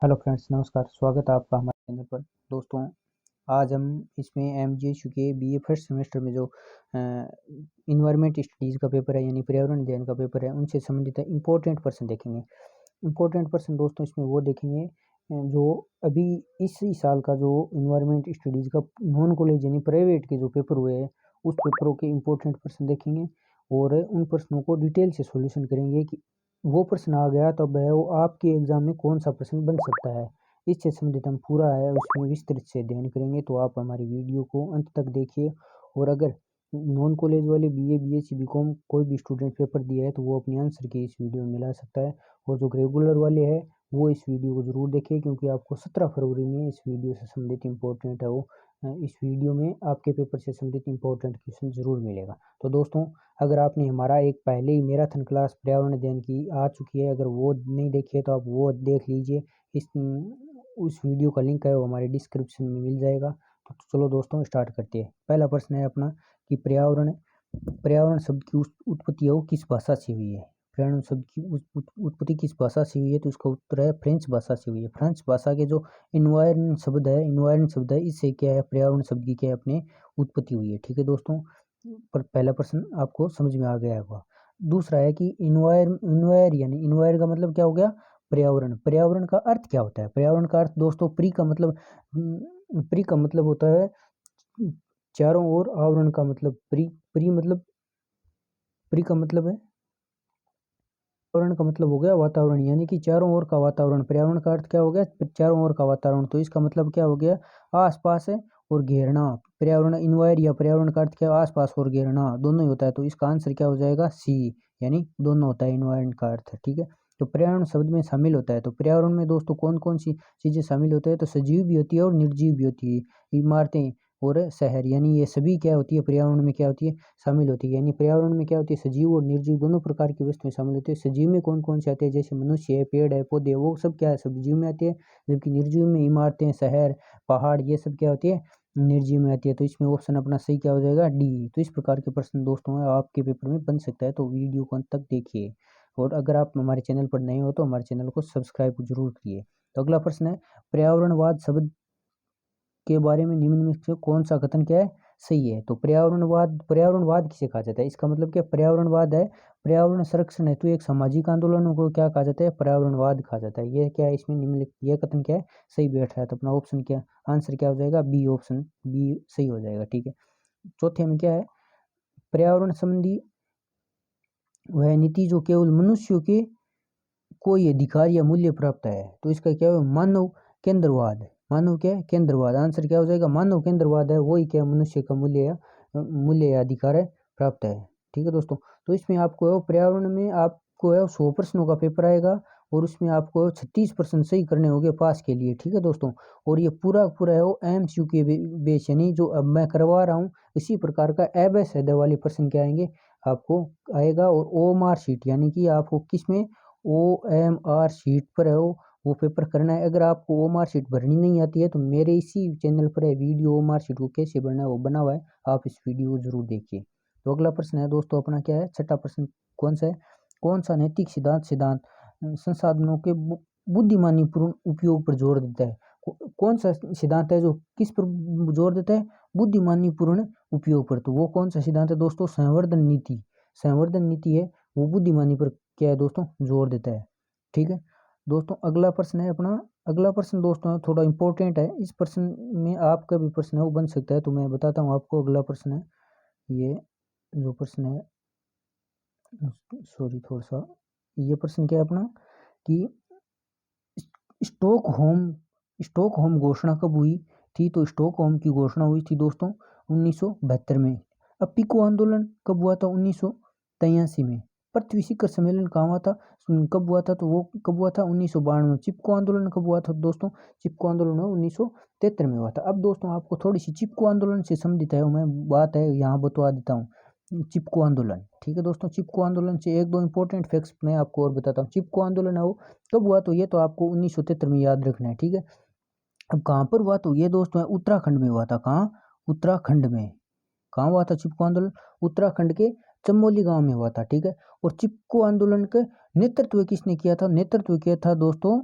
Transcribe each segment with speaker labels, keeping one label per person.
Speaker 1: Hello friends, नमस्कार। स्वागत है आपका हमारे चैनल पर। दोस्तों, आज हम इसमें एमजीएचयू के बीए फर्स्ट सेमेस्टर में जो इन्वायरमेंट स्टडीज़ का पेपर है यानी पर्यावरण अध्ययन का पेपर है, उनसे संबंधित इम्पोर्टेंट पर्सन देखेंगे। इम्पोर्टेंट पर्सन दोस्तों इसमें वो देखेंगे जो अभी इसी साल का जो इन्वायरमेंट स्टडीज़ का नॉन कॉलेज यानी प्राइवेट के जो पेपर हुए हैं, उस पेपरों के इम्पोर्टेंट पर्सन देखेंगे और उन प्रश्नों को डिटेल से सॉल्यूशन करेंगे कि वो प्रश्न आ गया तो अब है वो आपके एग्जाम में कौन सा प्रश्न बन सकता है। इससे संबंधित हम पूरा है उसमें विस्तृत से अध्ययन करेंगे, तो आप हमारी वीडियो को अंत तक देखिए। और अगर नॉन कॉलेज वाले बीए, बीएससी, बीकॉम कोई भी स्टूडेंट पेपर दिया है तो वो अपने आंसर की इस वीडियो में मिला सकता है। और जो रेगुलर वाले हैं वो इस वीडियो को ज़रूर देखें, क्योंकि आपको 17 फरवरी में इस वीडियो से संबंधित इम्पोर्टेंट है वो इस वीडियो में आपके पेपर से संबंधित इम्पोर्टेंट क्वेश्चन ज़रूर मिलेगा। तो दोस्तों, अगर आपने हमारा एक पहले ही मैराथन क्लास पर्यावरण अध्ययन की आ चुकी है, अगर वो नहीं देखी है तो आप वो देख लीजिए। इस उस वीडियो का लिंक है वो हमारे डिस्क्रिप्शन में मिल जाएगा। तो चलो दोस्तों, स्टार्ट करते हैं। पहला प्रश्न है अपना कि पर्यावरण पर्यावरण शब्द की उत्पत्ति है वो किस भाषा से हुई है। पर्यावरण शब्द की उत्पत्ति किस भाषा से हुई है, तो उसका उत्तर है फ्रेंच भाषा से हुई है। फ्रेंच भाषा के जो इन्वायरन शब्द है, इससे क्या है पर्यावरण शब्द की क्या है अपने उत्पत्ति हुई है। ठीक है दोस्तों, पर पहला प्रश्न आपको समझ में आ गया होगा। दूसरा है कि इन्वायर का मतलब क्या हो गया, पर्यावरण। पर्यावरण का अर्थ क्या होता है। पर्यावरण का अर्थ दोस्तों प्री का मतलब होता है चारों ओर, आवरण का मतलब प्री का मतलब है पर्यावरण का मतलब हो गया वातावरण, यानी कि चारों ओर का वातावरण। पर्यावरण का अर्थ क्या हो गया, चारों ओर का वातावरण। तो इसका मतलब क्या हो गया, आस पास है और घेरना। पर्यावरण इन्वायर या पर्यावरण का अर्थ क्या, आस पास और घेरना दोनों ही होता है। तो इसका आंसर क्या हो जाएगा, सी, यानी दोनों होता है इन्वायरमेंट का अर्थ। ठीक है, तो पर्यावरण शब्द में शामिल होता है। तो पर्यावरण में दोस्तों कौन कौन सी चीज़ें शामिल होती है, तो सजीव भी होती है और निर्जीव भी होती है। इमारतें और शहर, यानी ये सभी क्या होती है पर्यावरण में क्या होती है, शामिल होती है। यानी पर्यावरण में क्या होती है, सजीव और निर्जीव दोनों प्रकार की वस्तुएं शामिल होती है। सजीव में कौन कौन से आते हैं, जैसे मनुष्य है, पेड़ है, पौधे, वो सब क्या है सजीव में आते हैं। जबकि निर्जीव में इमारतें, शहर, पहाड़, ये सब क्या होती है, निर्जीव में आती है। तो इसमें ऑप्शन अपना सही क्या हो जाएगा, डी। तो इस प्रकार के प्रश्न दोस्तों आपके पेपर में बन सकता है, तो वीडियो को अंत तक देखिए। और अगर आप हमारे चैनल पर नए हो तो हमारे चैनल को सब्सक्राइब जरूर करिए। तो अगला प्रश्न है, पर्यावरणवाद शब्द के बारे में निम्न में से कौन सा कथन क्या है, सही है। तो पर्यावरणवाद किसे कहा जाता है, इसका मतलब क्या पर्यावरणवाद है, पर्यावरण संरक्षण हेतु एक सामाजिक आंदोलन को क्या कहा जाता है, पर्यावरणवाद कहा जाता है। ये क्या है, इसमें निम्नलिखित ये कथन क्या है, सही बैठ रहा है। तो अपना ऑप्शन क्या, आंसर क्या हो जाएगा, बी, ऑप्शन बी सही हो जाएगा। ठीक है, चौथे में क्या है, पर्यावरण संबंधी वह नीति जो केवल मनुष्यों के कोई अधिकार या मूल्य प्राप्त है। तो इसका क्या है, मानव केंद्रवाद। मानव क्या है, केंद्रवाद। आंसर क्या हो जाएगा, मानव केंद्रवाद है वही क्या मनुष्य का मूल्य या अधिकार है प्राप्त है। ठीक है दोस्तों, तो इसमें आपको है पर्यावरण में आपको है 100 प्रश्नों का पेपर आएगा और उसमें आपको 36% सही करने होंगे पास के लिए। ठीक है दोस्तों, और ये पूरा पूरा है वो एमसीक्यू के बेस, यानी जो अब मैं करवा रहा हूँ इसी प्रकार का एबेस है वाले प्रश्न क्या आएंगे आपको आएगा। और ओ मार्क शीट, यानी कि आपको किसमें, OMR शीट पर है वो पेपर करना है। अगर आपको OMR शीट भरनी नहीं आती है तो मेरे इसी चैनल पर है वीडियो, OMR शीट को कैसे भरना है वो बना हुआ है, आप इस वीडियो को जरूर देखिए। तो अगला प्रश्न है दोस्तों अपना क्या है, छठा प्रश्न कौन सा है, कौन सा नैतिक सिद्धांत संसाधनों के बुद्धिमानीपूर्ण उपयोग पर जोर देता है। कौन सा सिद्धांत है जो किस पर जोर देता है, बुद्धिमानीपूर्ण उपयोग पर। तो वो कौन सा सिद्धांत है दोस्तों, संवर्धन नीति। संवर्धन नीति है वो बुद्धिमानी पर क्या है दोस्तों, जोर देता है। ठीक है दोस्तों, अगला प्रश्न है अपना, अगला प्रश्न दोस्तों थोड़ा इंपॉर्टेंट है। इस प्रश्न में आपका भी प्रश्न है वो बन सकता है, तो मैं बताता हूँ आपको। अगला प्रश्न है ये जो प्रश्न है, सॉरी थोड़ा सा, ये प्रश्न क्या है अपना कि स्टॉकहोम स्टॉकहोम घोषणा कब हुई थी। तो स्टॉकहोम की घोषणा हुई थी दोस्तों 1972 में। अब पिको आंदोलन कब हुआ था, 1983 में। पृथ्वी शिखर सम्मेलन कहाँ हुआ था, कब हुआ था, तो वो कब हुआ था, 1992 में। चिपको आंदोलन कब हुआ था दोस्तों, चिपको आंदोलन 1973 में हुआ था। अब दोस्तों आपको थोड़ी सी चिपको आंदोलन से संबंधित है मैं बात है यहाँ बता देता हूँ। चिपको आंदोलन, ठीक है दोस्तों, चिपको आंदोलन से एक दो इंपॉर्टेंट फैक्ट्स मैं आपको और बताता हूँ। चिपको आंदोलन है वो कब हुआ, तो ये तो आपको 1973 में याद रखना है। ठीक है, अब कहाँ पर हुआ, तो ये दोस्तों है उत्तराखंड में हुआ था। कहाँ, उत्तराखंड में। कहाँ हुआ था चिपको आंदोलन, उत्तराखंड के चमोली गांव में हुआ था। ठीक है, और चिपको आंदोलन का नेतृत्व किसने किया था, नेतृत्व किया था दोस्तों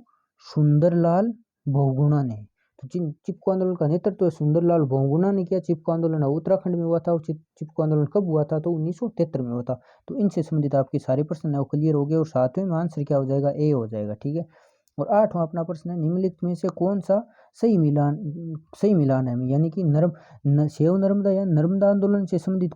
Speaker 1: सुंदरलाल बहुगुणा ने। तो चिपको आंदोलन का नेतृत्व सुंदरलाल बहुगुणा ने किया। चिपको आंदोलन उत्तराखंड में हुआ था और चिपको आंदोलन कब हुआ था? तो 1973 में हुआ था। तो इनसे संबंधित आपके सारे प्रश्न है क्लियर हो गए और सातवें में आंसर क्या हो जाएगा? ए हो जाएगा। ठीक है। और आठवां अपना प्रश्न है, निम्नलिखित में से कौन सा सही मिलान है, यानी कि सेव नर्मदा या नर्मदा आंदोलन से संबंधित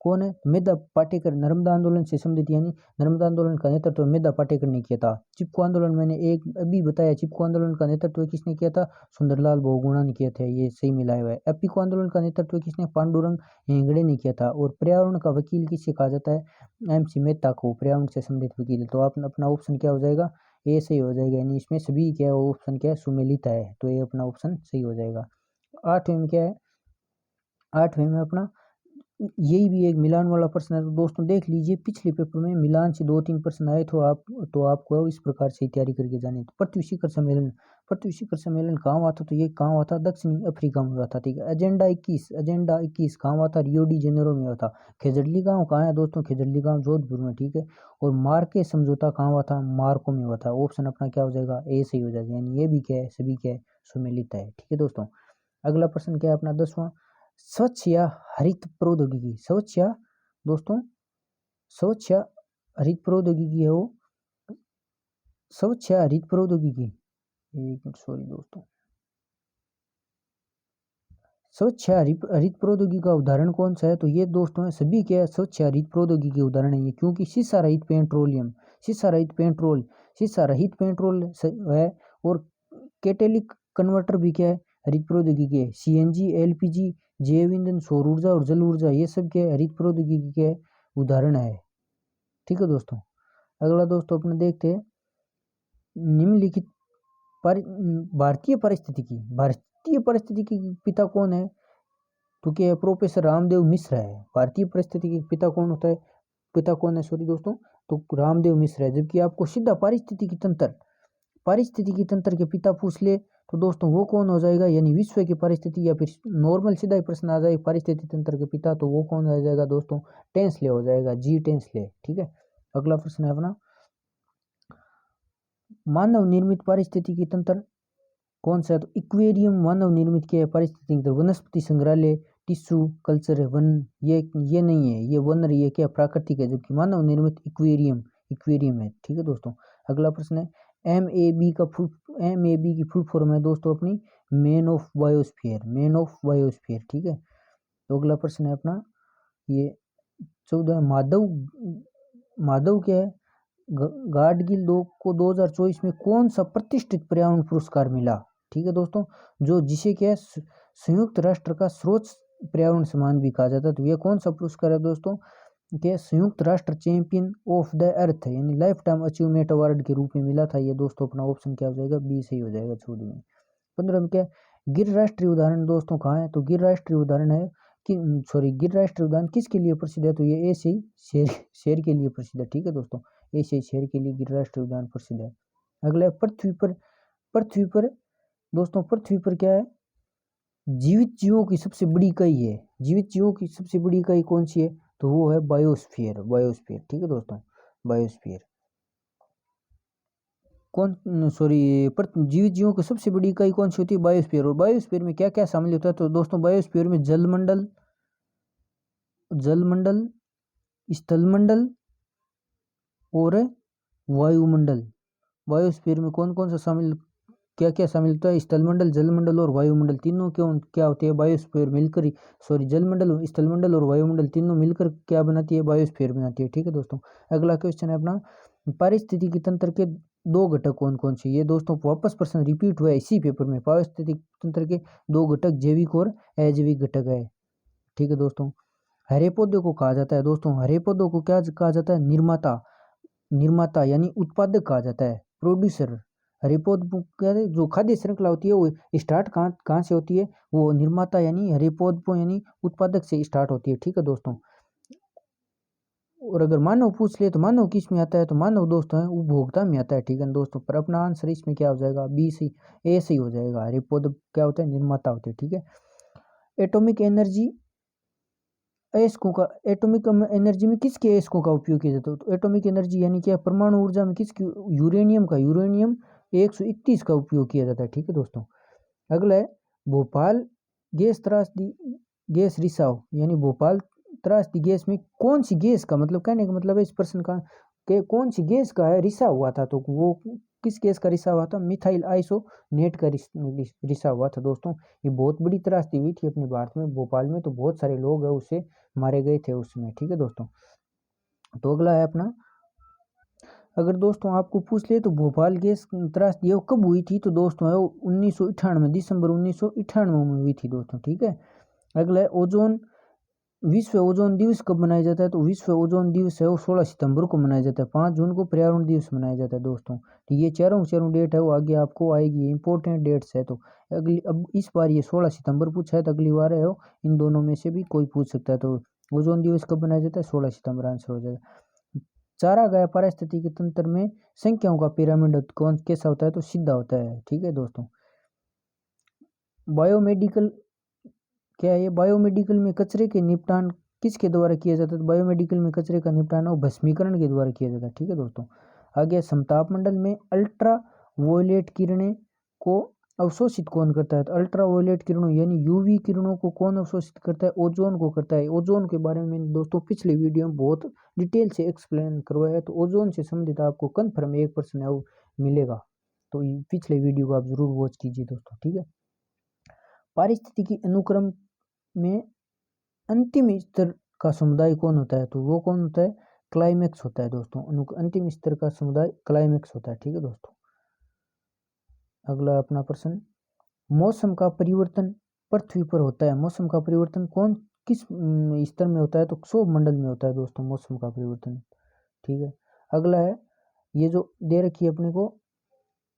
Speaker 1: कौन है? मेधा पाटेकर नर्मदा आंदोलन से संबंधित, यानी नर्मदा आंदोलन का नेतृत्व मेधा पाटेकर ने किया था। चिपको आंदोलन मैंने एक अभी बताया, चिपको आंदोलन का नेतृत्व किसने किया था? सुंदरलाल बहुगुणा ने किया था। ये सही मिलाया हुआ है। एपिको आंदोलन का नेतृत्व किसने? पांडुरंग हेगड़े ने किया था। और पर्यावरण का वकील किसे कहा जाता है? MC मेहता को पर्यावरण से संबंधित वकील। तो अपना ऑप्शन क्या हो जाएगा? ए सही हो जाएगा। यानी इसमें सभी क्या है, ऑप्शन क्या है? सुमेलित है। तो ये अपना ऑप्शन सही हो जाएगा। आठवें में क्या है? आठवें में अपना यही भी एक मिलान वाला प्रश्न है। तो दोस्तों देख लीजिए, पिछले पेपर में मिलान से 2-3 प्रश्न आए तो आपको इस प्रकार से तैयारी करके जानी। तो पृथ्वी शिखर सम्मेलन कहाँ हुआ था? तो ये कहाँ हुआ था? दक्षिणी अफ्रीका में हुआ था। ठीक है। एजेंडा 21 कहाँ हुआ था? रियो डी जेनेरो में हुआ था। खेजड़ली गांव कहाँ है दोस्तों? खेजड़ली गांव जोधपुर में। ठीक है। और मार्के समझौता कहाँ हुआ था? मार्को में हुआ था। ऑप्शन अपना क्या हो जाएगा? ए सही हो जाएगा। यानी ये भी क्या है? सभी क्या है? सुमेलित है। ठीक है दोस्तों। अगला प्रश्न क्या है अपना 10वां, स्वच्छ या हरित प्रौद्योगिकी। स्वच्छ या हरित प्रौद्योगिकी है वो। स्वच्छ या हरित प्रौद्योगिकी, एक मिनट सॉरी दोस्तों, स्वच्छ या हरित प्रौद्योगिकी का उदाहरण कौन सा है? तो ये दोस्तों है सभी क्या है? स्वच्छ या हरित प्रौद्योगिकी के उदाहरण है ये। क्योंकि शीशा रहित पेट्रोल है। और कैटेलिक कन्वर्टर भी क्या है? हरित प्रौद्योगिकी है। CNG, LPG, जैव ईंधन, सौर ऊर्जा और जल ऊर्जा, ये सब क्या है? हरित प्रौद्योगिकी के उदाहरण है। ठीक है दोस्तों। अगला दोस्तों अपने देखते हैं, निम्नलिखित भारतीय परिस्थितिकी पिता कौन है? तो क्या प्रोफेसर रामदेव मिश्र है। भारतीय परिस्थितिकी पिता कौन होता है? पिता कौन है सॉरी दोस्तों? तो रामदेव मिश्र है। जबकि आपको सीधा पारिस्थितिकी तंत्र के पिता पूछ ले तो दोस्तों वो कौन हो जाएगा? यानी विश्व की परिस्थिति, या फिर नॉर्मल सीधा ही प्रश्न आ जाए पारिस्थितिकी तंत्र के पिता, तो वो कौन आ जाएगा दोस्तों? टेंसले हो जाएगा, G टेंसले। ठीक है। अगला प्रश्न है अपना, मानव निर्मित पारिस्थितिकी तंत्र कौन सा है? तो इक्वेरियम मानव निर्मित क्या है? पारिस्थितिकी तंत्र। वनस्पति संग्रहालय, टिश्यू कल्चर है, वन, ये नहीं है, ये वन ये क्या प्राकृतिक है। जबकि मानव निर्मित इक्वेरियम है। ठीक है दोस्तों। अगला प्रश्न है, MAB की फुल फॉर्म है दोस्तों अपनी मैन ऑफ बायोस्फीयर। ठीक है। तो अगला प्रश्न है अपना ये 14, माधव क्या है? गाडगिल को 2024 में कौन सा प्रतिष्ठित पर्यावरण पुरस्कार मिला? ठीक है दोस्तों। जिसे क्या है? संयुक्त राष्ट्र का सर्वोच्च पर्यावरण सम्मान भी कहा जाता है। तो यह कौन सा पुरस्कार है दोस्तों? क्या संयुक्त राष्ट्र चैंपियन ऑफ द अर्थ, यानी लाइफ टाइम अचीवमेंट अवार्ड के रूप में मिला था ये दोस्तों। अपना ऑप्शन क्या हो जाएगा? बी सही हो जाएगा। 14 में। 15 में क्या, गिर राष्ट्रीय उदाहरण दोस्तों कहाँ है? तो गिर राष्ट्रीय उदाहरण है गिर राष्ट्रीय उद्यान किसके लिए प्रसिद्ध है? तो ये एशियाई शेर के लिए प्रसिद्ध है। ठीक है दोस्तों। एशियाई शेर के लिए गिर राष्ट्रीय उद्यान प्रसिद्ध है। अगला पृथ्वी पर दोस्तों, पृथ्वी पर क्या है? जीवित जीवों की सबसे बड़ी इकाई है। जीवित जीवों की सबसे बड़ी इकाई कौन सी है? तो वो है बायोस्फीयर। ठीक है दोस्तों। बायोस्फीयर पर जीवित जीवों की सबसे बड़ी इकाई कौन सी होती है? बायोस्फीयर। और बायोस्फीयर में क्या क्या शामिल होता है? तो दोस्तों बायोस्फीयर में जलमंडल, स्थलमंडल और वायुमंडल। बायोस्फीयर में कौन कौन सा क्या क्या शामिल होता है? स्थलमंडल, जलमंडल और वायुमंडल तीनों क्या होते हैं? बायोस्फीयर मिलकर जलमंडल, स्थलमंडल और वायुमंडल तीनों मिलकर क्या बनाती है? बायोस्फीयर बनाती है। ठीक है दोस्तों। अगला क्वेश्चन है अपना, पारिस्थितिकी तंत्र के 2 घटक कौन कौन से? ये दोस्तों वापस प्रश्न रिपीट हुआ है इसी पेपर में। पारिस्थितिकी तंत्र के 2 घटक जैविक और अजैविक घटक है। ठीक है दोस्तों। हरे पौधों को कहा जाता है दोस्तों, हरे पौधों को क्या कहा जाता है? निर्माता यानी उत्पादक कहा जाता है, प्रोड्यूसर। हरे पौधों जो खाद्य श्रृंखला होती है वो स्टार्ट कहाँ से होती है? वो निर्माता यानी हरे पौधों यानी उत्पादक से स्टार्ट होती है। ठीक है दोस्तों। और अगर मानव पूछ ले तो मानव किस में आता है? तो मानव दोस्तों है उपभोक्ता में आता है। ठीक है दोस्तों। पर अपना आंसर इसमें क्या हो जाएगा? बी सी ए सही हो जाएगा। हरे पौधे क्या होता है? निर्माता होते हैं। ठीक है। एटॉमिक एनर्जी एटॉमिक एनर्जी में किसके अयस्कों का उपयोग किया जाता है? तो एटॉमिक एनर्जी यानी क्या? परमाणु ऊर्जा में किसकी? यूरेनियम 131 का उपयोग किया जाता है। ठीक है दोस्तों। अगला है भोपाल गैस त्रासदी गैस रिसाव, यानी भोपाल त्रासदी गैस में कौन सी गैस का, मतलब कहने का मतलब है इस प्रश्न का कि कौन सी गैस का है रिसाव हुआ था, तो वो किस गैस का रिसाव हुआ था, मिथाइल आइसोनेट का रिसाव हुआ था दोस्तों। ये बहुत बड़ी त्रासदी हुई थी अपने भारत में, भोपाल में तो बहुत सारे लोग है उससे मारे गए थे उसमें। ठीक है दोस्तों। तो अगला है अपना, अगर दोस्तों आपको पूछ ले तो भोपाल गैस त्रासदी वो कब हुई थी, तो दोस्तों है 1998 दिसंबर 1998 में हुई थी दोस्तों। ठीक है। अगला है ओजोन, विश्व ओजोन दिवस कब मनाया जाता है, तो विश्व ओजोन दिवस है वो 16 सितंबर को मनाया जाता है। 5 जून को पर्यावरण दिवस मनाया जाता है दोस्तों। तो ये चारों डेट है वो आगे आपको आएगी, ये इंपॉर्टेंट डेट्स है। तो अगली, अब इस बार ये 16 सितंबर पूछा है, तो अगली बार है वो इन दोनों में से भी कोई पूछ सकता है। तो ओजोन दिवस कब मनाया जाता है, 16 सितंबर आंसर हो जाएगा। चारागाह पारिस्थितिकी तंत्र में संख्याओं का पिरामिड कौन कैसा होता है, तो सीधा होता है। ठीक है दोस्तों। बायोमेडिकल क्या है, ये बायोमेडिकल में कचरे के निपटान किसके द्वारा किया जाता है, तो बायोमेडिकल में कचरे का निपटान और भस्मीकरण के द्वारा किया जाता है। ठीक है दोस्तों। आगे समताप मंडल में अल्ट्रा वायलेट किरणें को अवशोषित कौन करता है, तो अल्ट्रा वायलेट किरणों यानी यूवी किरणों को कौन अवशोषित करता है, ओजोन को करता है। ओजोन के बारे में मैंने दोस्तों पिछले वीडियो में बहुत डिटेल से एक्सप्लेन करवाया है, तो ओजोन से संबंधित आपको कन्फर्म 1% है वो मिलेगा, तो पिछले वीडियो को आप जरूर वॉच कीजिए दोस्तों। ठीक है। पारिस्थितिकी अनुक्रम में अंतिम स्तर का समुदाय कौन होता है, तो वो कौन होता है, क्लाइमेक्स होता है दोस्तों। अंतिम स्तर का समुदाय क्लाइमेक्स होता है। ठीक है दोस्तों। अगला अपना प्रश्न, मौसम का परिवर्तन पृथ्वी पर होता है, मौसम का परिवर्तन कौन किस स्तर में होता है, तो क्षोभ मंडल में होता है दोस्तों मौसम का परिवर्तन। ठीक है। अगला है, ये जो दे रखी है अपने को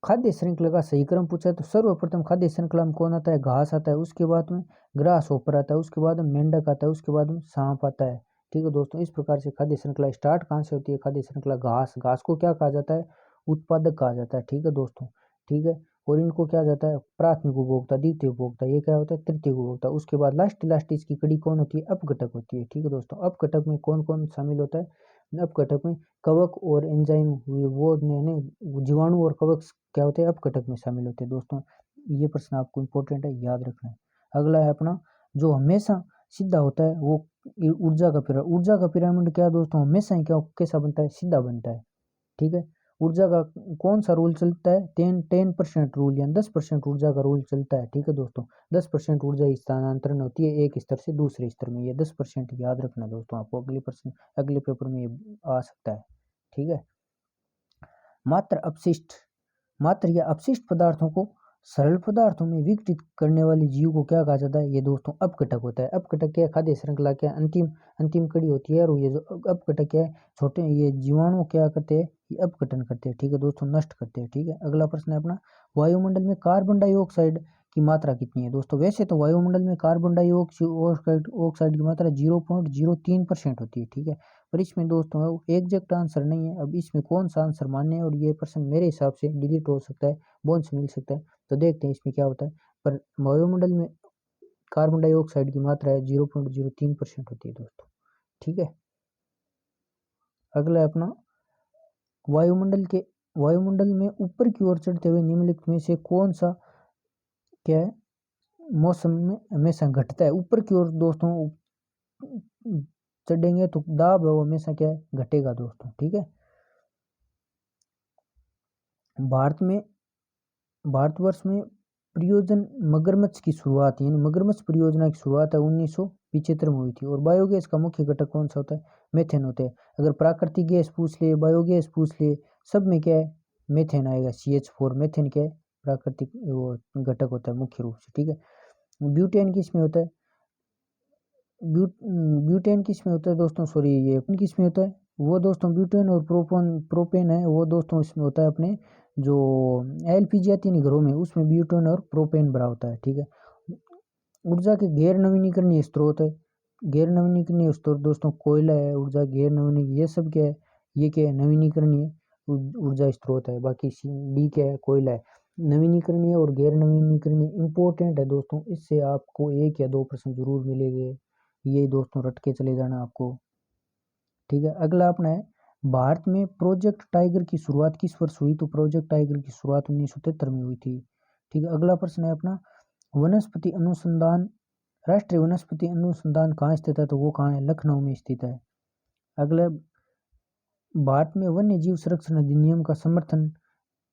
Speaker 1: खाद्य श्रृंखला का सही क्रम पूछा है, तो सर्वप्रथम खाद्य श्रृंखला में कौन आता है, घास आता है, उसके बाद में ग्रास होपर आता है, उसके बाद में मेंढक आता है, उसके बाद में सांप आता है। ठीक है दोस्तों। इस प्रकार से खाद्य श्रृंखला स्टार्ट कहाँ से होती है, खाद्य श्रृंखला घास, घास को क्या कहा जाता है, उत्पादक कहा जाता है। ठीक है दोस्तों। ठीक है। और इनको क्या जाता है, प्राथमिक उपभोक्ता, द्वितीय उपभोक्ता, ये क्या होता है, तृतीय उपभोक्ता। उसके बाद लास्ट इसकी कड़ी कौन होती है, अपघटक होती है। ठीक है दोस्तों। अपघटक में कौन कौन शामिल होता है, अपघटक में कवक और एंजाइम, वो जीवाणु और कवक क्या होते हैं, अपघटक में शामिल होते हैं दोस्तों। ये प्रश्न आपको इंपॉर्टेंट है, याद रखना है। अगला है अपना, जो हमेशा सीधा होता है वो ऊर्जा का पिरामिड क्या है दोस्तों, हमेशा ही क्या कैसा बनता है, सीधा बनता है। ठीक है। ऊर्जा का कौन सा रूल चलता है, 10% रूल, यानी 10% ऊर्जा का रूल चलता है। ठीक है दोस्तों। 10% ऊर्जा स्थानांतरण होती है एक स्तर से दूसरे स्तर में, ये 10% याद रखना दोस्तों, आपको अगले पेपर में ये आ सकता है। ठीक है। मात्र या अपशिष्ट पदार्थों को सरल पदार्थों में विघटित करने वाले जीव को क्या कहा जाता है, ये दोस्तों अपघटक होता है। अपघटक क्या, खाद्य श्रृंखला क्या अंतिम कड़ी होती है, और ये जो अपघटक क्या है, छोटे ये जीवाणु क्या करते हैं, ये अपघटन करते हैं। ठीक है दोस्तों, नष्ट करते हैं। ठीक है। अगला प्रश्न है अपना, वायुमंडल में कार्बन डाइऑक्साइड की मात्रा कितनी है दोस्तों, वैसे तो वायुमंडल में कार्बन डाइऑक्साइड की मात्रा 0.03% होती है। ठीक है। पर इसमें दोस्तों एग्जैक्ट आंसर नहीं है, अब इसमें कौन सा आंसर मान्य है, और ये प्रश्न मेरे हिसाब से डिलीट हो सकता है, बोनस मिल सकता है, तो देखते हैं इसमें क्या होता है। पर वायुमंडल में कार्बन डाइऑक्साइड की मात्रा है 0.03% होती है दोस्तों। ठीक है। अगला है अपना, वायुमंडल में ऊपर की ओर चढ़ते हुए निम्नलिखित में से कौन सा क्या है, मौसम में हमेशा घटता है। ऊपर की ओर दोस्तों चढ़ेंगे तो दाब है वो हमेशा क्या है, घटेगा दोस्तों। ठीक है। भारतवर्ष में परियोजन मगरमच्छ की शुरुआत, यानी मगरमच्छ परियोजना की शुरुआत है 1975 में हुई थी। और बायोगैस का मुख्य घटक कौन सा होता है, मेथेन होता है। अगर प्राकृतिक गैस पूछ ले, बायोगैस पूछ ले, सब में क्या है, मेथेन आएगा, CH4। मेथेन क्या है, प्राकृतिक वो घटक होता है मुख्य रूप से। ठीक है। ब्यूटेन किस में होता है, ब्यूटेन किस में होता है दोस्तों, सॉरी ये किस में होता है, वो दोस्तों ब्यूटेन और प्रोपेन है वो दोस्तों इसमें होता है अपने जो LPG आती है नहीं घरों में, उसमें ब्यूटेन और प्रोपेन भरा होता है। ठीक है। ऊर्जा के गैर नवीनीकरणीय स्रोत है, गैर नवीनीकरणीय स्रोत दोस्तों कोयला है, ऊर्जा गैर नवीनीकरणीय, ये सब क्या है, ये क्या है, नवीनीकरणीय ऊर्जा स्रोत है। बाकी D क्या है, कोयला है। नवीनीकरणीय और गैर नवीनीकरणीय इंपॉर्टेंट है दोस्तों, इससे आपको 1 या 2 प्रश्न जरूर मिलेंगे, ये दोस्तों रट के चले जाना आपको। ठीक है। अगला अपना है भारत में प्रोजेक्ट टाइगर की शुरुआत किस वर्ष हुई? तो प्रोजेक्ट टाइगर की शुरुआत 1973 में हुई थी। ठीक है, अगला प्रश्न है अपना, वनस्पति अनुसंधान राष्ट्रीय वनस्पति अनुसंधान कहाँ स्थित है? तो वो कहाँ है? लखनऊ में स्थित है। अगला, भारत में वन्य जीव संरक्षण अधिनियम का समर्थन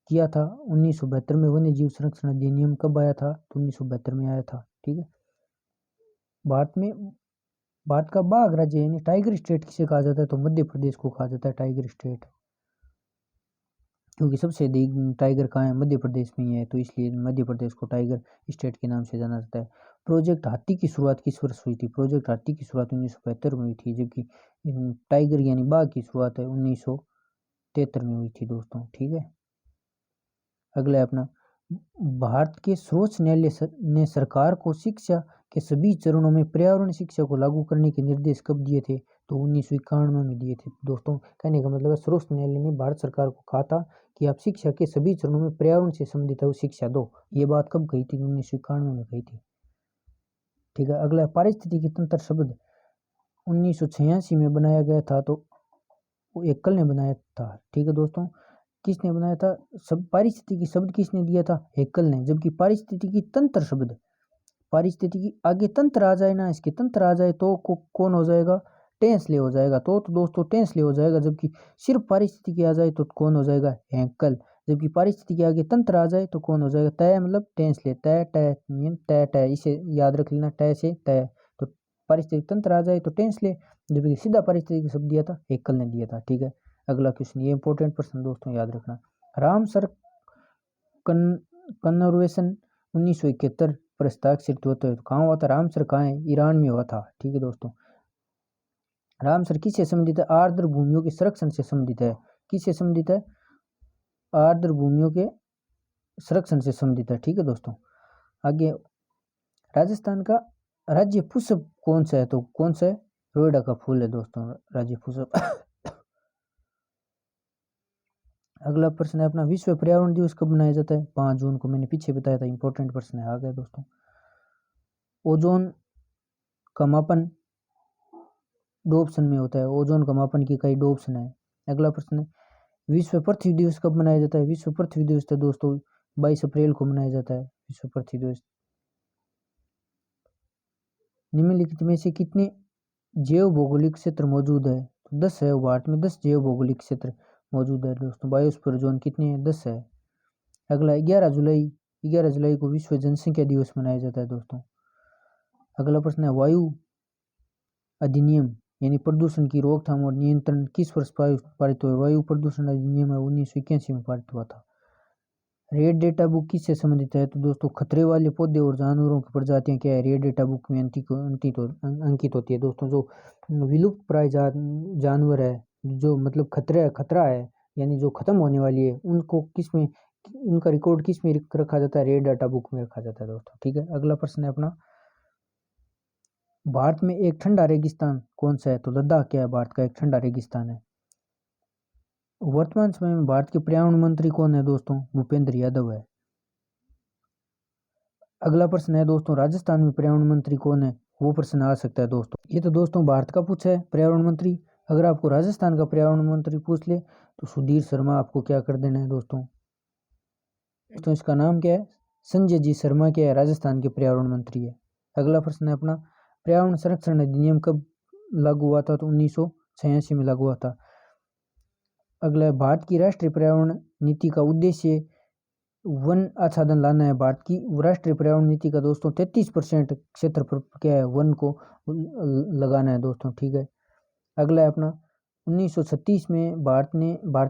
Speaker 1: किया था 1972 में। वन्य जीव संरक्षण अधिनियम कब आया था? तो 1972 में आया था। ठीक है, भारत का बाघ राज्य यानी टाइगर स्टेट किसे कहा जाता है? तो मध्य प्रदेश को कहा जाता है टाइगर स्टेट, क्योंकि सबसे अधिक टाइगर कहाँ है? मध्य प्रदेश में ही है, तो इसलिए मध्य प्रदेश को टाइगर स्टेट के नाम से जाना जाता है। प्रोजेक्ट हाथी की शुरुआत किस वर्ष हुई थी? प्रोजेक्ट हाथी की शुरुआत 1975 में हुई थी, जबकि टाइगर यानी बाघ की शुरुआत है 1973 में हुई थी दोस्तों। ठीक है, अगला है अपना, भारत के सर्वोच्च न्यायालय ने सरकार को शिक्षा के सभी चरणों में पर्यावरण शिक्षा को लागू करने के निर्देश कब दिए थे? तो 1991 में दिए थे दोस्तों। कहने का मतलब है सर्वोच्च न्यायालय ने भारत सरकार को कहा था कि आप शिक्षा के सभी चरणों में पर्यावरण से संबंधित है वो शिक्षा दो। ये बात कब कही थी? 1991 में कही थी। ठीक है, अगला, पारिस्थितिकी तंत्र शब्द 1986 में बनाया गया था, तो वो एकल ने बनाया था। ठीक है दोस्तों, किसने बनाया था? सब पारिस्थितिकी शब्द किसने दिया था? हेक्कल ने। जबकि पारिस्थितिकी तंत्र शब्द, पारिस्थितिकी आगे तंत्र आ जाए ना, इसके तंत्र आ जाए तो कौन हो जाएगा? टेंसले हो जाएगा। तो दोस्तों टेंसले हो जाएगा। जबकि सिर्फ पारिस्थितिकी आ जाए तो कौन हो जाएगा? हेक्कल। जबकि पारिस्थितिकी आगे तंत्र आ जाए तो कौन हो जाएगा? तय मतलब टेंसले, तय टय तय टय, इसे याद रख लेना, टय से तय। तो पारिस्थितिक तंत्र आ जाए तो टेंसले, जबकि सीधा पारिस्थितिकी शब्द दिया था हेक्कल ने दिया था। ठीक है, अगला क्वेश्चन, ये इंपॉर्टेंट प्रश्न दोस्तों याद रखना। रामसर कन्वर्सेशन 1971 पर हस्ताक्षरित होते हुए कहाँ हुआ था? रामसर कहाँ है? ईरान में हुआ था। ठीक है दोस्तों, रामसर किससे संबंधित है? आर्द्र भूमियों के संरक्षण से संबंधित है। किससे संबंधित है? आर्द्र भूमियों के संरक्षण से संबंधित है। ठीक है दोस्तों, आगे, राजस्थान का राज्य पुष्प कौन सा है? तो कौन सा है? रोइडा का फूल है दोस्तों राज्य पुष्प। अगला प्रश्न है अपना, विश्व पर्यावरण दिवस कब मनाया जाता है? 5 जून को। मैंने पीछे बताया था, इंपॉर्टेंट प्रश्न है। आ गया दोस्तों, ओजोन का मापन डोप्सन में होता है। ओजोन का मापन की इकाई डोप्सन है। अगला प्रश्न है, विश्व पृथ्वी दिवस कब मनाया जाता है? विश्व पृथ्वी दिवस तो दोस्तों 22 अप्रैल को मनाया जाता है विश्व पृथ्वी दिवस। निम्नलिखित में से कितने जैव भौगोलिक क्षेत्र मौजूद है? तो 10 है। भारत में 10 जैव भौगोलिक क्षेत्र मौजूद है दोस्तों। बायोस्फीयर जोन कितने हैं? 10 है। अगला, 11 जुलाई को विश्व जनसंख्या दिवस मनाया जाता है दोस्तों। अगला प्रश्न है, वायु अधिनियम यानी प्रदूषण की रोकथाम और नियंत्रण किस वर्ष पारित हुआ? वायु प्रदूषण अधिनियम है 1981 में पारित हुआ था। रेड डेटा बुक किससे संबंधित है? तो दोस्तों खतरे वाले पौधे और जानवरों की प्रजातियां क्या है? रेड डेटा बुक में अंकित होती है दोस्तों। जो विलुप्त प्राय जानवर है, जो मतलब खतरा है, यानी जो खत्म होने वाली है, उनको किस में, उनका रिकॉर्ड किस में रखा जाता है? रेड डाटा बुक में रखा जाता है दोस्तों। ठीक है, अगला प्रश्न है अपना, भारत में एक ठंडा रेगिस्तान कौन सा है? तो लद्दाख क्या है? भारत का एक ठंडा रेगिस्तान है। वर्तमान समय में भारत के पर्यावरण मंत्री कौन है दोस्तों? भूपेंद्र यादव है। अगला प्रश्न है दोस्तों, राजस्थान में पर्यावरण मंत्री कौन है? वो प्रश्न आ सकता है दोस्तों। ये तो दोस्तों भारत का पूछा है पर्यावरण मंत्री। अगर आपको राजस्थान का पर्यावरण मंत्री पूछ ले तो सुधीर शर्मा आपको क्या कर देना है दोस्तों? तो इसका नाम क्या है? संजय जी शर्मा क्या है? राजस्थान के पर्यावरण मंत्री है। अगला प्रश्न है अपना, पर्यावरण संरक्षण अधिनियम कब लागू हुआ था? तो 1986 में लागू हुआ था। अगला, भारत की राष्ट्रीय पर्यावरण नीति का उद्देश्य वन आच्छादन लाना है। भारत की राष्ट्रीय पर्यावरण नीति का दोस्तों 33% क्षेत्र पर क्या है? वन को लगाना है दोस्तों। ठीक है, अगला है अपना, 1936 में भारत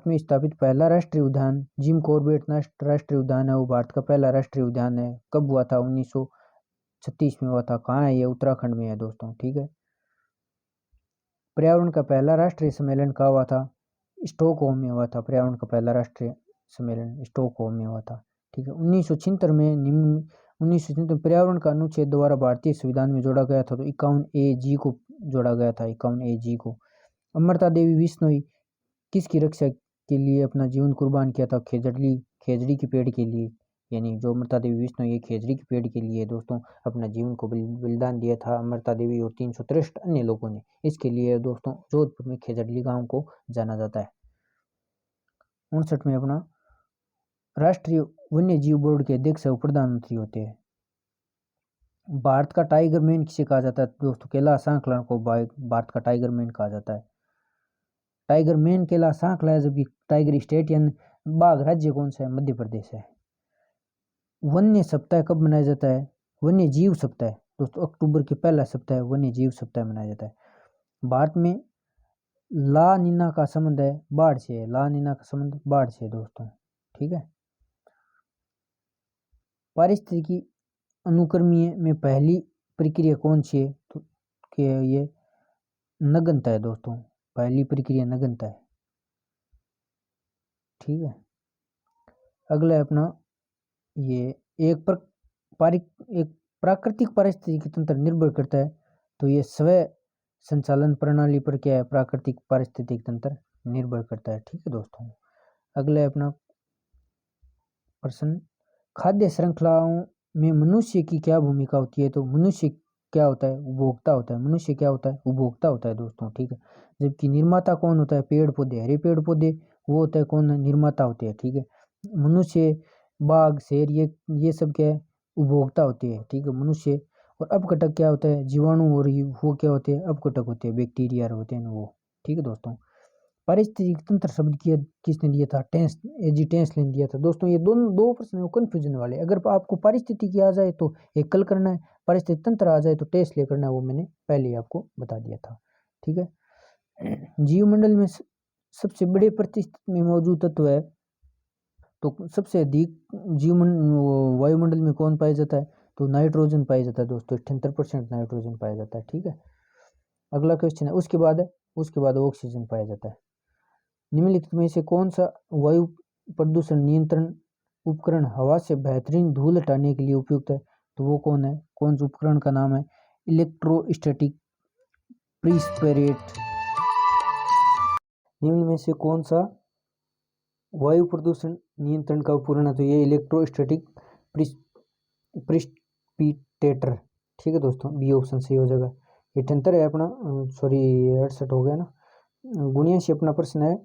Speaker 1: में स्थापित पहला राष्ट्रीय उद्यान जिम कॉर्बेट राष्ट्रीय उद्यान है, वो भारत का पहला राष्ट्रीय उद्यान है। कब हुआ था? 1936 में हुआ था। कहाँ है ये? उत्तराखंड में है दोस्तों। ठीक है, पर्यावरण का पहला राष्ट्रीय सम्मेलन कहाँ हुआ था? स्टॉकहोम में हुआ था। पर्यावरण का पहला राष्ट्रीय सम्मेलन स्टॉकहोम में हुआ था। ठीक है, 1976 पर्यावरण का अनुच्छेद द्वारा भारतीय संविधान में जोड़ा गया था, तो 51A(g) को जोड़ा गया था। 51A(g) को। अमृता देवी बिश्नोई किसकी रक्षा के लिए अपना जीवन कुर्बान किया था? खेजड़ी के पेड़ के लिए, यानी जो अमृता देवी विष्णु ये खेजड़ी के पेड़ के लिए दोस्तों अपना जीवन को बलिदान दिया था अमृता देवी और 363 अन्य लोगों ने, इसके लिए दोस्तों जोधपुर में खेजड़ी गांव को जाना जाता है। 59 में अपना राष्ट्रीय वन्य जीव बोर्ड के अध्यक्ष और प्रधानमंत्री होते हैं। भारत का टाइगर मैन किसे कहा जाता है दोस्तों? कैलाश सांकला को भारत का टाइगर मैन कहा जाता है। टाइगर मैन कैलाश सांकला है, जबकि टाइगर स्टेट यानी बाघ राज्य कौन सा है? मध्य प्रदेश है। वन्य सप्ताह कब मनाया जाता है? वन्य जीव सप्ताह दोस्तों अक्टूबर के पहला सप्ताह वन्य जीव सप्ताह मनाया जाता है। भारत में ला नीना का संबंध है बाढ़ से, ला नीना का संबंध बाढ़ से दोस्तों, ठीक है। पारिस्थितिकी अनुक्रमीय में पहली प्रक्रिया कौन सी है? तो ये नगनता है दोस्तों, पहली प्रक्रिया नगनता है, ठीक है। अगला है अपना ये एक प्राकृतिक पारिस्थितिकी तंत्र निर्भर करता है, तो ये स्वयं संचालन प्रणाली पर क्या है? प्राकृतिक पारिस्थितिकी तंत्र निर्भर करता है, ठीक है दोस्तों। अगला है अपना प्रश्न, खाद्य श्रृंखलाओं में मनुष्य की क्या भूमिका होती है? तो मनुष्य क्या होता है? उपभोक्ता होता है। मनुष्य क्या होता है? उपभोक्ता होता है दोस्तों, ठीक है। जबकि निर्माता कौन होता है? पेड़ पौधे, हरे पेड़ पौधे वो होता है कौन? निर्माता होते हैं, ठीक है। मनुष्य, बाघ, शेर ये सब क्या है? उपभोक्ता होते हैं, ठीक है। मनुष्य और अपघटक क्या होता है? जीवाणु, और वो क्या होते हैं? अपघटक होते हैं, बैक्टीरिया होते हैं वो, ठीक है दोस्तों। पारिस्थितिक तंत्र शब्द किसने दिया था? टेंस ने दिया था दोस्तों। ये दो प्रश्न कन्फ्यूजन वाले, अगर आपको पारिस्थितिकी आ जाए तो एक कल करना है, पारिस्थितिक तंत्र आ जाए तो टेस्ले करना है, वो मैंने पहले ही आपको बता दिया था, ठीक है। जीवमंडल में सबसे बड़े प्रतिशत में मौजूद तत्व है, तो सबसे अधिक वायुमंडल में कौन पाया जाता है? तो नाइट्रोजन पाया जाता है दोस्तों, 78% नाइट्रोजन पाया जाता है, ठीक है। अगला क्वेश्चन है, उसके बाद ऑक्सीजन पाया जाता है। निम्नलिखित में से कौन सा वायु प्रदूषण नियंत्रण उपकरण हवा से बेहतरीन धूल हटाने के लिए उपयुक्त है? तो वो कौन है? कौन सा उपकरण का नाम है? इलेक्ट्रोस्टैटिक प्रिस्पिरेट। निम्न में से कौन सा वायु प्रदूषण नियंत्रण का उपकरण है? तो ये इलेक्ट्रोस्टैटिक प्रिस्पिटेटर, ठीक है दोस्तों, बी ऑप्शन सही हो जाएगा। 78 है अपना, सॉरी 68 हो गया ना। 79 अपना प्रश्न है,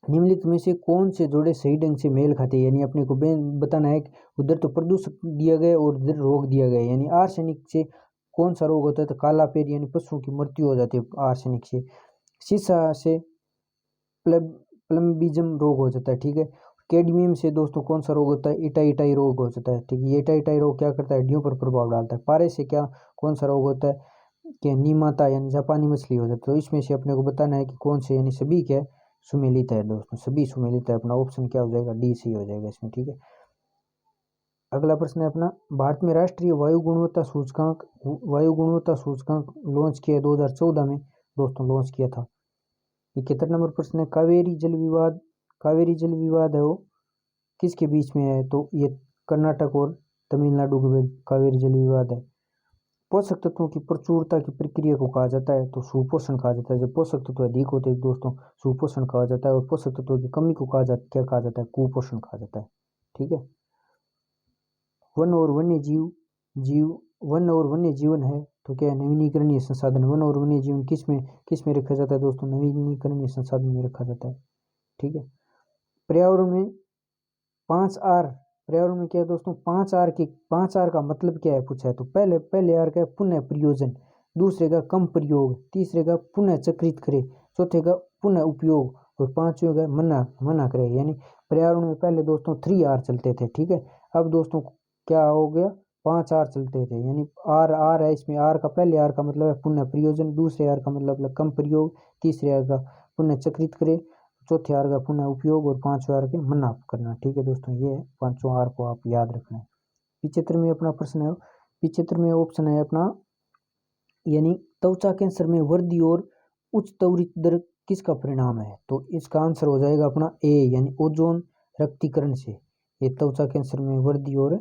Speaker 1: निम्नलिखित में से कौन से जोड़े सही ढंग से मेल खाते हैं? यानी अपने को बताना है कि उधर तो प्रदूषक दिया गया और इधर रोग दिया गया, यानी आर्सेनिक से कौन सा रोग होता है? तो काला पेड़ यानी पशुओं की मृत्यु हो जाती है आर्सेनिक से। सीसा से प्लम्बिज्म रोग हो जाता है, ठीक है। कैडमियम से दोस्तों कौन सा रोग होता है? इटाई रोग हो जाता है, ठीक है। ये इटाई रोग क्या करता है? हड्डियों पर प्रभाव डालता है। पारे से कौन सा रोग होता है? कि नीमाता यानी जापानी मछली हो जाती है। तो इसमें से अपने को बताना है कि कौन से, यानी सभी क्या है? सुमेलित है दोस्तों, सभी सुमेलित है। अपना ऑप्शन क्या हो जाएगा? डी सी हो जाएगा इसमें, ठीक है। अगला प्रश्न है अपना, भारत में राष्ट्रीय वायु गुणवत्ता सूचकांक लॉन्च किया 2014 में दोस्तों, लॉन्च किया था। ये कितना नंबर प्रश्न है? कावेरी जल विवाद है वो किसके बीच में है? तो ये कर्नाटक और तमिलनाडु के बीच कावेरी जल विवाद है। पोषक तत्वों की प्रचुरता की प्रक्रिया को कहा जाता है? तो सुपोषण कहा जाता है। जब पोषक तत्व अधिक होते हैं दोस्तों, सुपोषण कहा जाता है, और पोषक तत्वों की कमी को क्या कहा जाता है? कुपोषण कहा जाता है, ठीक है। वन और वन्य जीवन है, तो क्या है? नवीनीकरणीय संसाधन। वन और वन्य जीवन किस में रखा जाता है दोस्तों? नवीनीकरणीय संसाधन में रखा जाता है, ठीक है। पर्यावरण में क्या है दोस्तों? 5 आर का मतलब क्या है पूछा है? तो पहले आर का है पुनः प्रयोजन, दूसरे का कम प्रयोग, तीसरे का पुनः चक्रित करे, चौथे का पुनः उपयोग, और पांचवें का मना करे। यानी पर्यावरण में पहले दोस्तों 3 आर चलते थे, ठीक है। अब दोस्तों क्या हो गया? 5 आर चलते थे, यानी आर है इसमें। पहले आर का मतलब है पुनः प्रयोजन, दूसरे आर का मतलब कम प्रयोग, तीसरे आर का पुनः चक्रित करे, चौथे आर का पुनः उपयोग, और पांचवें आर के मना करना, ठीक है दोस्तों। ये पांचों आर को आप याद रखना है। 75 में अपना प्रश्न है, 75 में ऑप्शन है अपना, यानी त्वचा कैंसर में वृद्धि और उच्च त्वरित दर किसका परिणाम है? तो इसका आंसर हो जाएगा अपना ए, यानी ओजोन रक्तीकरण से ये त्वचा कैंसर में वृद्धि, और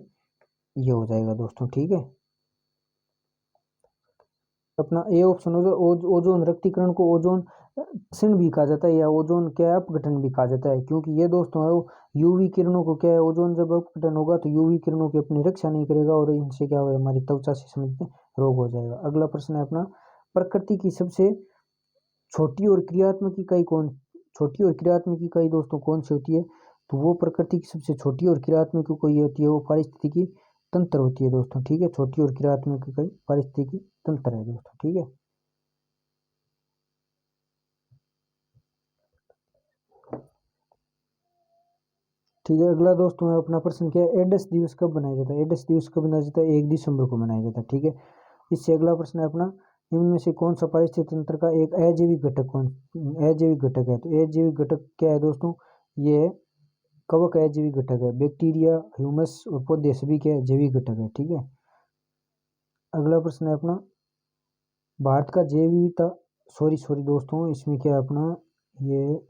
Speaker 1: ये हो जाएगा दोस्तों, ठीक है। अपना ए ऑप्शन हो जाए, ओजोन रक्तीकरण को ओजोन क्षीण भी कहा जाता है या ओजोन क्या है अपघटन भी कहा जाता है, क्योंकि ये दोस्तों है वो यूवी किरणों को क्या है, ओजोन जब अपघटन होगा तो यूवी किरणों की अपनी रक्षा नहीं करेगा और इनसे क्या होगा, हमारी त्वचा से संबंधित रोग हो जाएगा। अगला प्रश्न है अपना, प्रकृति की सबसे छोटी और क्रियात्मक इकाई कौन, छोटी और क्रियात्मक इकाई दोस्तों कौन सी होती है, तो वो प्रकृति की सबसे छोटी और क्रियात्मक इकाई होती है वो पारिस्थितिकी तंत्र होती है दोस्तों, ठीक है। छोटी और क्रियात्मक इकाई पारिस्थितिकी तंत्र है दोस्तों, ठीक है। ठीक है, अगला दोस्तों है अपना प्रश्न क्या है, एड्स दिवस कब मनाया जाता है, एड्स दिवस कब मनाया जाता है, 1 दिसंबर को मनाया जाता है, ठीक है। इससे अगला प्रश्न है अपना, निम्न में से कौन सा पारिस्थितिक तंत्र का एक अजैविक घटक कौन अजैविक घटक है, तो अजैविक घटक क्या है दोस्तों, ये कवक अजैविक घटक है, बैक्टीरिया, ह्यूमस और पौधे सभी के जैविक घटक है, ठीक है। अगला प्रश्न है अपना, भारत का जैव विविधता, सॉरी दोस्तों इसमें क्या है अपना, ये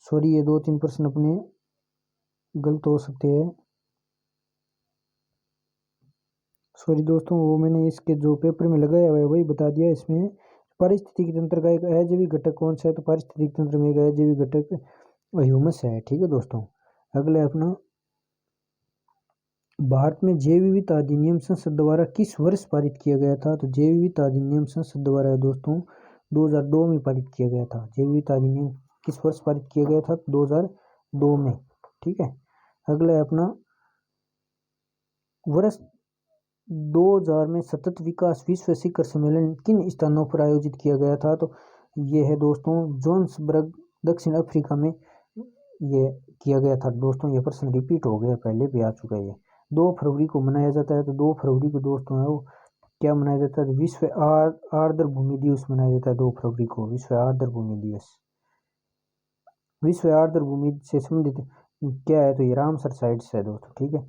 Speaker 1: ये 2-3 प्रश्न अपने गलत हो सकते हैं, सॉरी दोस्तों, वो मैंने इसके जो पेपर में लगाया हुआ है वही बता दिया। इसमें पारिस्थितिकी तंत्र का एक अजैविक घटक कौन सा है, तो पारिस्थितिकी तंत्र में एक अजैविक घटक ह्यूमस है, ठीक है दोस्तों। अगले अपना, भारत में जैव विविधता अधिनियम संसद द्वारा किस वर्ष पारित किया गया था, तो जैव विविधता अधिनियम संसद द्वारा दोस्तों 2002 में पारित किया गया था। जैव विविधता अधिनियम किस वर्ष पारित किया गया था, 2002 में, ठीक है। अगला है अपना, वर्ष 2000 में सतत विकास विश्व शिखर सम्मेलन किन स्थानों पर आयोजित किया गया था, तो ये है दोस्तों जोहान्सबर्ग, दक्षिण अफ्रीका में ये किया गया था दोस्तों। ये प्रश्न रिपीट हो गया, पहले भी आ चुका है। ये 2 फरवरी को मनाया जाता है, तो 2 फरवरी को दोस्तों है वो क्या मनाया जाता है, विश्व आर्द्र भूमि दिवस मनाया जाता है 2 फरवरी को, विश्व आर्द्र भूमि दिवस। विश्व आर्द्र भूमि से संबंधित क्या है, तो ये रामसर साइट्स है दोस्तों, ठीक है।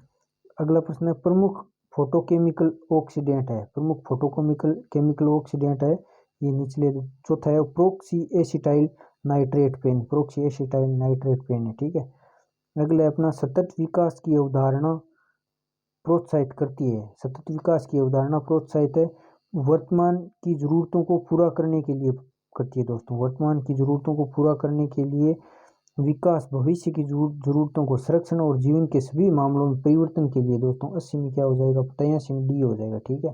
Speaker 1: अगला प्रश्न है, प्रमुख फोटोकेमिकल ऑक्सीडेंट है, प्रमुख फोटोकेमिकल केमिकल ऑक्सीडेंट है, ये निचले चौथा है proxy acetyl nitrate pan, proxy acetyl nitrate pan है, ठीक है। अगला अपना, सतत विकास की अवधारणा प्रोत्साहित करती है, सतत विकास की अवधारणा प्रोत्साहित है वर्तमान की जरूरतों को पूरा करने के लिए करती है दोस्तों, वर्तमान की जरूरतों को पूरा करने के लिए विकास भविष्य की जरूरतों को संरक्षण और जीवन के सभी मामलों में परिवर्तन के लिए दोस्तों 80 में क्या हो जाएगा, 83 में डी हो जाएगा, ठीक है।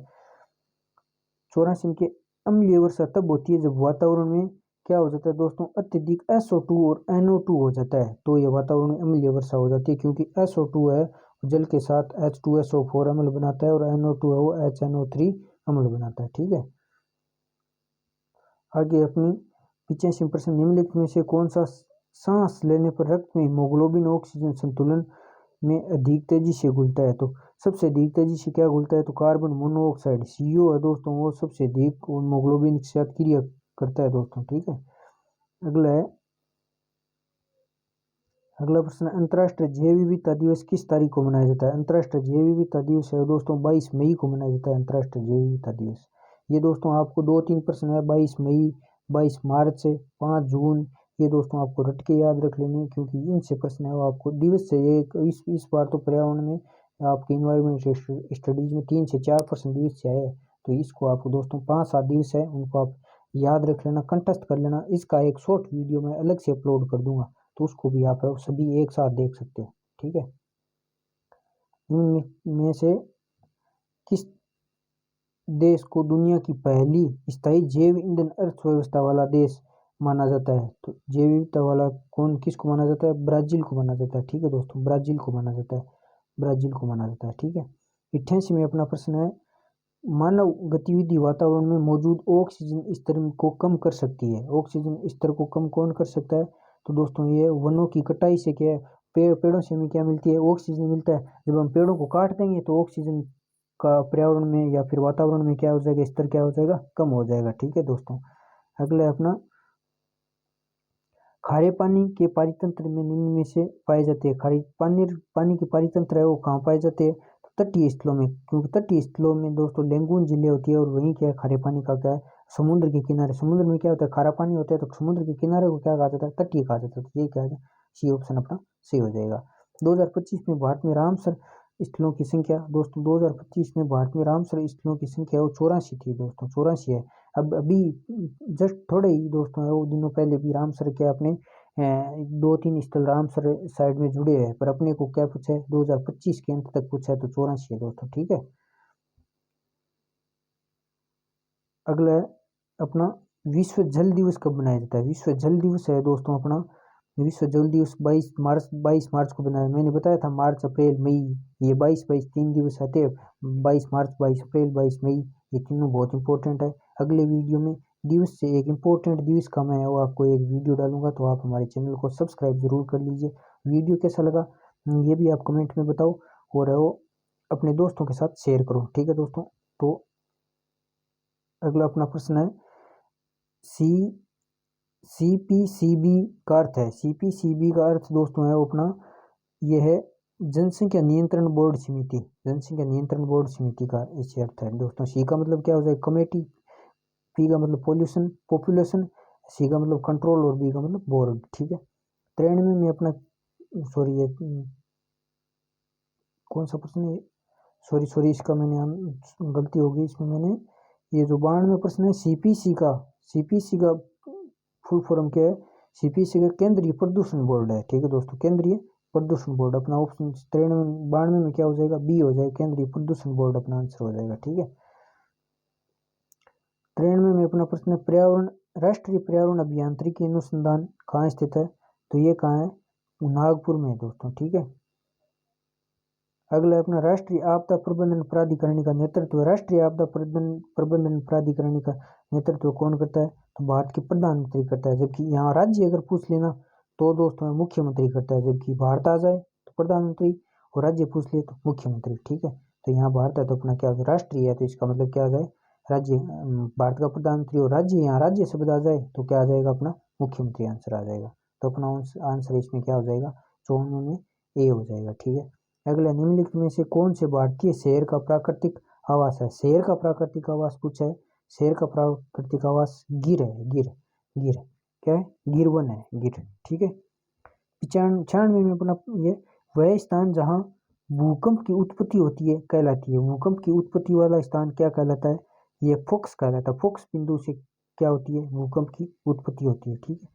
Speaker 1: 84 में के अम्लीय वर्षा तब होती है जब वातावरण में क्या हो जाता है दोस्तों, अत्यधिक SO2 और NO2 हो जाता है, तो ये वातावरण में अम्लीय वर्षा हो जाती है, क्योंकि SO2 है जल के साथ H2SO4 अम्ल बनाता है और NO2 है वो HNO3 अम्ल बनाता है, ठीक है। आगे अपनी 85 प्रश्न, निम्नलिखित में से कौन सा सांस लेने पर रक्त में हीमोग्लोबिन ऑक्सीजन संतुलन में अधिक तेजी से घुलता है, तो सबसे अधिक तेजी से क्या घुलता है, तो कार्बन मोनोऑक्साइड CO है दोस्तों, वो सबसे अधिक हीमोग्लोबिन के साथ क्रिया करता है दोस्तों, ठीक है। अगला है, अगला प्रश्न, अंतर्राष्ट्रीय जैव विविधता दिवस किस तारीख को मनाया जाता है, अंतर्राष्ट्रीय जैव विविधता दिवस है दोस्तों 22 मई को मनाया जाता है अंतर्राष्ट्रीय जैव विविधता दिवस। ये दोस्तों आपको 2-3 प्रश्न है, 22 मई, 22 मार्च, 5 जून, ये दोस्तों आपको रट के याद रख लेने, क्योंकि इनसे प्रश्न है वो आपको दिवस से एक इस बार तो पर्यावरण में आपके इन्वायरमेंट स्टडीज में 3 से 4 प्रश्न दिवस से आए, तो इसको आपको दोस्तों 5-7 दिवस है उनको आप याद रख लेना, कंठस्थ कर लेना। इसका एक शॉर्ट वीडियो मैं अलग से अपलोड कर दूंगा, तो उसको भी आप सभी एक साथ देख सकते हो, ठीक है। इनमें से किस देश को दुनिया की पहली स्थायी जैव ईंधन अर्थव्यवस्था वाला देश माना जाता है, तो जैव विविधता वाला कौन किसको माना जाता है, ब्राजील को माना जाता है, ठीक है दोस्तों, ब्राजील को माना जाता है, ब्राजील को माना जाता है, ठीक है। 88 में अपना प्रश्न है, मानव गतिविधि वातावरण में मौजूद ऑक्सीजन स्तर को कम कर सकती है, ऑक्सीजन स्तर को कम कौन कर सकता है, तो दोस्तों ये वनों की कटाई से क्या है, पेड़ों से हमें क्या मिलती है, ऑक्सीजन मिलता है। जब हम पेड़ों को काट देंगे तो ऑक्सीजन का पर्यावरण में या फिर वातावरण में क्या हो जाएगा, स्तर क्या हो जाएगा, कम हो जाएगा, ठीक है दोस्तों। अगला है अपना, खारे पानी के पारितंत्र में निम्न में से पाए जाते हैं, खारे पानी के पारितंत्र है वो कहाँ पाए जाते हैं, तो तटीय स्थलों में, क्योंकि तटीय स्थलों में दोस्तों लेंगुन झीलें होती है और वहीं क्या है खारे पानी का क्या है, समुद्र के किनारे, समुद्र में क्या होता है खारा पानी होता है, तो समुद्र के किनारे को क्या कहा जाता है, तटीय कहा जाता है, तो ये क्या है, सी ऑप्शन अपना सही हो जाएगा। 2025 में भारत में रामसर स्थलों की संख्या दोस्तों, 2025 में भारत में रामसर स्थलों की संख्या वो 84 थी दोस्तों, 84 है। अब अभी जस्ट थोड़े ही दोस्तों है वो दिनों पहले भी रामसर के अपने 2-3 स्थल रामसर साइड में जुड़े हैं, पर अपने को क्या पूछा है 2025 के अंत तक पूछा है, तो 84 है दोस्तों, ठीक है। अगला है अपना विश्व जल दिवस कब मनाया जाता है। विश्व जल दिवस है दोस्तों अपना, विश्व जल दिवस 22 मार्च को बनाया। मैंने बताया था मार्च अप्रैल मई, ये 22 3 दिवस आते हैं, 22 मार्च 22 अप्रैल 22 मई, ये तीनों बहुत इंपॉर्टेंट है। अगले वीडियो में दिवस से एक इम्पोर्टेंट दिवस का मैं वो आपको एक वीडियो डालूंगा, तो आप हमारे चैनल को सब्सक्राइब जरूर कर लीजिए। वीडियो कैसा लगा ये भी आप कमेंट में बताओ, और वो अपने दोस्तों के साथ शेयर करो, ठीक है दोस्तों। तो अगला अपना प्रश्न है CPCB का अर्थ है। CPCB का अर्थ दोस्तों है अपना ये है जनसंख्या नियंत्रण बोर्ड समिति, जनसंख्या नियंत्रण बोर्ड समिति का इसे अर्थ है दोस्तों। सी का मतलब क्या हो जाएगा कमेटी, पी का मतलब पॉपुलेशन, सी का मतलब कंट्रोल और बी का मतलब बोर्ड, ठीक है। 93 में अपना सॉरी ये कौन सा प्रश्न है, सॉरी इसका मैंने गलती हो गई इसमें, मैंने ये जो 92 प्रश्न है सीपीसी का फुल फॉर्म क्या है। सीपीसी का केंद्रीय प्रदूषण बोर्ड है, ठीक है दोस्तों, केंद्रीय प्रदूषण बोर्ड। अपना ऑप्शन 92 में क्या हो जाएगा, बी हो जाएगा, केंद्रीय प्रदूषण बोर्ड अपना आंसर हो जाएगा, ठीक है। 93 में अपना प्रश्न है राष्ट्रीय पर्यावरण अभियांत्रिकी अनुसंधान कहाँ स्थित है, तो ये कहाँ है, नागपुर में दोस्तों, ठीक है। अगला अपना राष्ट्रीय आपदा प्रबंधन प्राधिकरण का नेतृत्व, राष्ट्रीय आपदा प्रबंधन प्राधिकरण का नेतृत्व कौन करता है, तो भारत के प्रधानमंत्री करता है। जबकि यहाँ राज्य अगर पूछ लेना तो दोस्तों मुख्यमंत्री करता है, जबकि भारत आ जाए तो प्रधानमंत्री, और राज्य पूछ ले तो मुख्यमंत्री, ठीक है। तो यहाँ भारत है तो अपना क्या राष्ट्रीय है, तो इसका मतलब क्या आ जाए राज्य, भारत का प्रधानमंत्री, और राज्य यहाँ राज्य शब्द आ जाए तो क्या आ जाएगा अपना मुख्यमंत्री आंसर आ जाएगा। तो अपना आंसर इसमें क्या हो जाएगा 54 में ए हो जाएगा, ठीक है। अगला निम्नलिखित में से कौन से भारतीय शहर का प्राकृतिक आवास है। शहर का प्राकृतिक आवास पूछा है, शहर का प्राकृतिक आवास गिर है, गिर क्या है, गिर वन है, गिर, ठीक है। 95 में अपना ये वह स्थान जहाँ भूकंप की उत्पत्ति होती है कहलाती है। भूकंप की उत्पत्ति वाला स्थान क्या कहलाता है, ये फोक्स कहलाता है। फोक्स बिंदु से क्या होती है, भूकंप की उत्पत्ति होती है, ठीक है।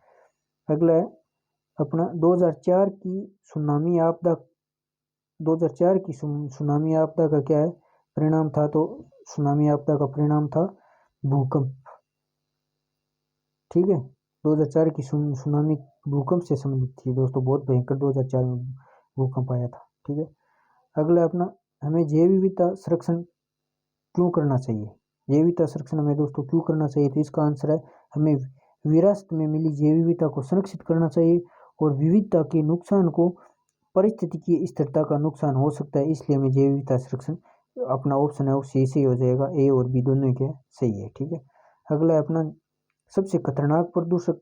Speaker 1: अगला है अपना 2004 की सुनामी आपदा, 2004 की सुनामी आपदा का क्या है परिणाम था, तो सुनामी आपदा का परिणाम था भूकंप, ठीक है। 2004 की सुनामी भूकंप से संबंधित थी दोस्तों, बहुत भयंकर 2004 में भूकंप आया था, ठीक है। अगला अपना हमें जैव विविधता संरक्षण क्यों करना चाहिए, जैव विविधता संरक्षण हमें दोस्तों क्यों करना चाहिए, तो इसका आंसर है हमें विरासत में मिली जैव विविधता को संरक्षित करना चाहिए, और विविधता के नुकसान को पारिस्थितिकी स्थिरता का नुकसान हो सकता है, इसलिए हमें जैव विविधता संरक्षण, अपना ऑप्शन है वो सही हो जाएगा, ए और बी दोनों के सही है, ठीक है। अगला अपना सबसे खतरनाक प्रदूषक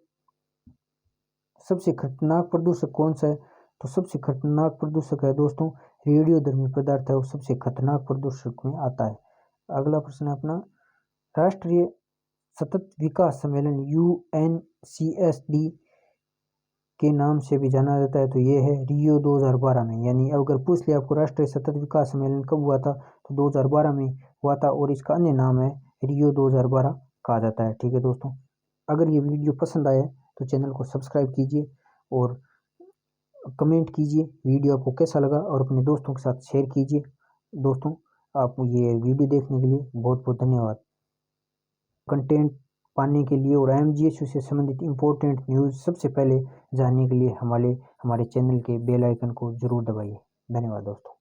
Speaker 1: कौन सा है, तो सबसे खतरनाक प्रदूषक है दोस्तों रेडियोधर्मी पदार्थ है, वो सबसे खतरनाक प्रदूषक में आता है। अगला प्रश्न है अपना राष्ट्रीय सतत विकास सम्मेलन UNCSD के नाम से भी जाना जाता है, तो ये है रियो 2012 में। यानी अगर पूछ लिया आपको राष्ट्रीय सतत विकास सम्मेलन कब हुआ था, तो 2012 में हुआ था, और इसका अन्य नाम है रियो 2012 कहा जाता है, ठीक है दोस्तों। अगर ये वीडियो पसंद आए तो चैनल को सब्सक्राइब कीजिए और कमेंट कीजिए वीडियो आपको कैसा लगा, और अपने दोस्तों के साथ शेयर कीजिए। दोस्तों आप ये वीडियो देखने के लिए बहुत बहुत धन्यवाद। कंटेंट पाने के लिए और IMGSU से संबंधित इम्पोर्टेंट न्यूज़ सबसे पहले जानने के लिए हमारे चैनल के बेल आइकन को जरूर दबाइए। धन्यवाद दोस्तों।